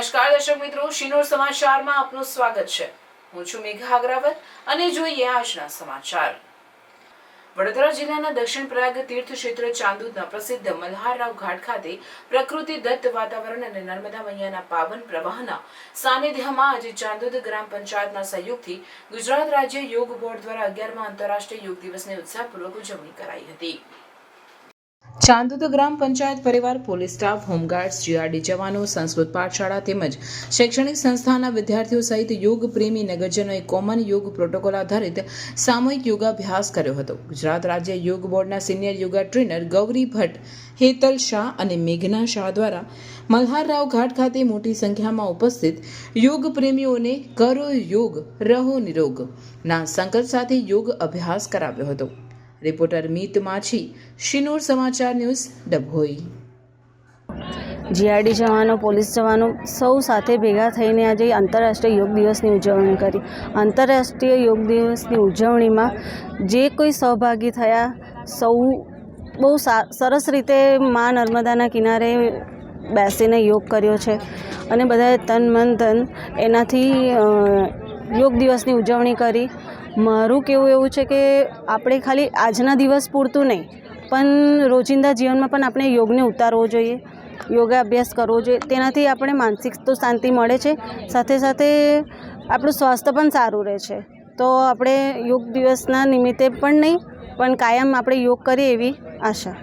નમસ્કાર દર્શક મિત્રો, શિનોર સમાચારમાં આપનું સ્વાગત છે। હું છું મેઘા અગ્રવાલ અને જોઈએ આજના સમાચાર। વડોદરા જિલ્લાના દક્ષિણ પ્રયાગ તીર્થ ક્ષેત્ર ચાંદોદના પ્રસિદ્ધ મલ્હારરાવ ઘાટ ખાતે પ્રકૃતિ દત્ત વાતાવરણ અને નર્મદા મૈયાના પાવન પ્રવાહના સાનિધ્યમાં આજે ચાંદોદ ગ્રામ પંચાયતના સહયોગથી ગુજરાત રાજ્ય યોગ બોર્ડ દ્વારા 11મા આંતરરાષ્ટ્રીય યોગ દિવસની ઉત્સાહપૂર્વક ઉજવણી કરાઈ હતી। ચાંદોદ ગ્રામ પંચાયત પરિવાર, પોલીસ સ્ટાફ, હોમગાર્ડ્સ, જીઆરડી જવાનો, સંસ્કૃત પાઠશાળા તેમજ શૈક્ષણિક સંસ્થાના વિદ્યાર્થીઓ સહિત યોગ પ્રેમી નગરજનોએ કોમન યોગ પ્રોટોકોલ આધારિત સામૂહિક યોગાભ્યાસ કર્યો હતો। ગુજરાત રાજ્ય યોગ બોર્ડના સિનિયર યોગા ટ્રેનર ગૌરી ભટ્ટ, હેતલ શાહ અને મેઘના શાહ દ્વારા મલ્હારરાવ ઘાટ ખાતે મોટી સંખ્યામાં ઉપસ્થિત યોગ પ્રેમીઓને કરો યોગ રહો નિરોગ ના સંકલ્પ સાથે યોગ અભ્યાસ કરાવ્યો હતો। રિપોર્ટર મીત માછી, શિનોર સમાચાર ન્યૂઝ, ડભોઈ। જીઆરડી જવાનો, પોલીસ જવાનો સૌ સાથે ભેગા થઈને આજે આંતરરાષ્ટ્રીય યોગ દિવસની ઉજવણી કરી। આંતરરાષ્ટ્રીય યોગ દિવસની ઉજવણીમાં જે કોઈ સહભાગી થયા સૌ બહુ સરસ રીતે મા નર્મદાના કિનારે બેસીને યોગ કર્યો છે અને બધાએ તન મન ધન એનાથી યોગ દિવસની ઉજવણી કરી। મારું કહેવું એવું છે કે આપણે ખાલી આજના દિવસ પૂરતું નહીં પણ રોજિંદા જીવનમાં પણ આપણે યોગને ઉતારવો જોઈએ, યોગાભ્યાસ કરવો જોઈએ। તેનાથી આપણે માનસિક તો શાંતિ મળે છે, સાથે સાથે આપણું સ્વાસ્થ્ય પણ સારું રહે છે। તો આપણે યોગ દિવસના નિમિત્તે પણ નહીં પણ કાયમ આપણે યોગ કરીએ એવી આશા।